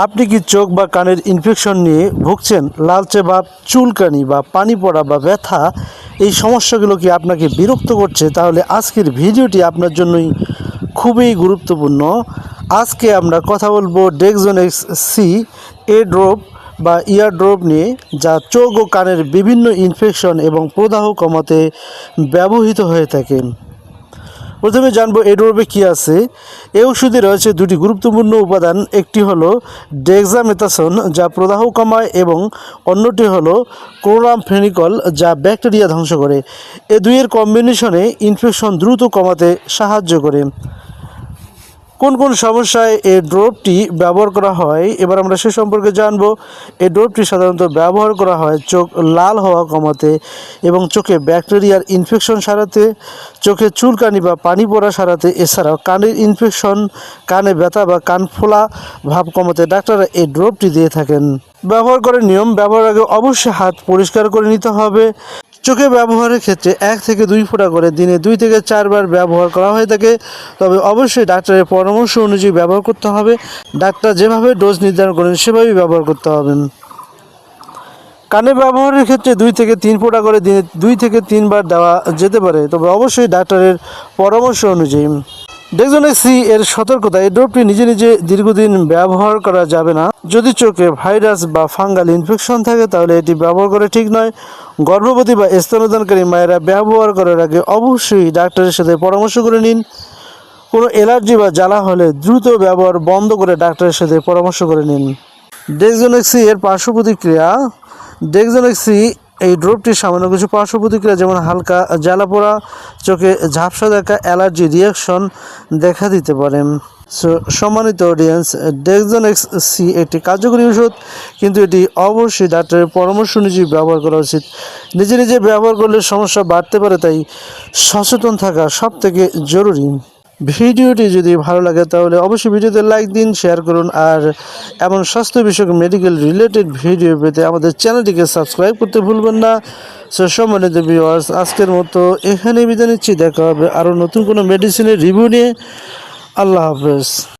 আপনি কি চোখ বা কানের ইনফেকশন নিয়ে ভুগছেন? লালচে ভাব, চুলকানি বা পানি পড়া বা ব্যথা, এই সমস্যাগুলো কি আপনাকে বিরক্ত করছে? তাহলে আজকের ভিডিওটি আপনার জন্যই খুবই গুরুত্বপূর্ণ। আজকে আমরা কথা বলবো ডেক্সোনেক্স সি এ ড্রপ বা ইয়ার ড্রপ নিয়ে, যা চোখ ও কানের বিভিন্ন ইনফেকশন এবং প্রদাহ কমাতে ব্যবহৃত হয়ে থাকে। প্রথমে জানবো এই ড্রপে কী আছে। এই ওষুধে রয়েছে দুটি গুরুত্বপূর্ণ উপাদান। একটি হলো ডেক্সামেথাসোন, যা প্রদাহ কমায়, এবং অন্যটি হলো ক্লোরামফেনিকল, যা ব্যাকটেরিয়া ধ্বংস করে। এ দুইয়ের কম্বিনেশনে ইনফেকশন দ্রুত কমাতে সাহায্য করে। কোন কোন সমস্যায় এই ড্রপটি ব্যবহার করা হয়, এবার আমরা সে সম্পর্কে জানব। এই ড্রপটি সাধারণত ব্যবহার করা হয় চোখ লাল হওয়া কমাতে এবং চোখে ব্যাকটেরিয়ার ইনফেকশন সারাতে, চোখে চুলকানি বা পানি পড়া সারাতে। এছাড়াও কানের ইনফেকশন, কানে ব্যথা বা কান ফোলা ভাব কমাতে ডাক্তাররা এই ড্রপটি দিয়ে থাকেন। ব্যবহার করার নিয়ম: ব্যবহারের আগে অবশ্যই হাত পরিষ্কার করে নিতে হবে। চোখে ব্যবহারের ক্ষেত্রে 1 থেকে 2 ফোঁটা করে দিনে 2 থেকে 4 বার ব্যবহার করা হয়ে থাকে। তবে অবশ্যই ডাক্তারের পরামর্শ অনুযায়ী ব্যবহার করতে হবে। ডাক্তার যেভাবে ডোজ নির্ধারণ করেন সেভাবেই ব্যবহার করতে হবে। কানে ব্যবহারের ক্ষেত্রে 2 থেকে 3 ফোঁটা করে দিনে 2 থেকে 3 বার দেওয়া যেতে পারে, তবে অবশ্যই ডাক্তারের পরামর্শ অনুযায়ী। ডেক্সোনেক্স সি এর সতর্কতা: এই ড্রপটি নিজে নিজে দীর্ঘদিন ব্যবহার করা যাবে না। যদি চোখে ভাইরাস বা ফাঙ্গাল ইনফেকশন থাকে তাহলে এটি ব্যবহার করা ঠিক নয়। গর্ভবতী বা স্তন্যদানকারী মায়েরা ব্যবহার করার আগে অবশ্যই ডাক্তারের সাথে পরামর্শ করে নিন। কোনো অ্যালার্জি বা জ্বালা হলে দ্রুত ব্যবহার বন্ধ করে ডাক্তারের সাথে পরামর্শ করে নিন। ডেক্সোনেক্স সি এর পার্শ্ব প্রতিক্রিয়া: ডেক্সোনেক্স সি এই ড্রপটির সামান্য কিছু পার্শ্ব প্রতিক্রিয়া, যেমন হালকা জ্বালা পোড়া, চোখে ঝাপসা দেখা, অ্যালার্জি রিয়াকশন দেখা দিতে পারে। সম্মানিত অডিয়েন্স, ডেক্সোনেক্স সি একটি কার্যকরী ওষুধ, কিন্তু এটি অবশ্যই ডাক্তারের পরামর্শ অনুযায়ী ব্যবহার করা উচিত। নিজে নিজে ব্যবহার করলে সমস্যা বাড়তে পারে, তাই সচেতন থাকা সবথেকে জরুরি। ভিডিওটি যদি ভালো লাগে তাহলে অবশ্যই ভিডিওতে লাইক দিন, শেয়ার করুন, আর এমন স্বাস্থ্য বিষয়ক মেডিকেল রিলেটেড ভিডিও পেতে আমাদের চ্যানেলটিকে সাবস্ক্রাইব করতে ভুলবেন না। সম্মানিত ভিউয়ার্স, আজকের মতো এখানে বিদায় নিচ্ছি। দেখা হবে আরও নতুন কোনো মেডিসিনের রিভিউ নিয়ে। আল্লাহ হাফেজ।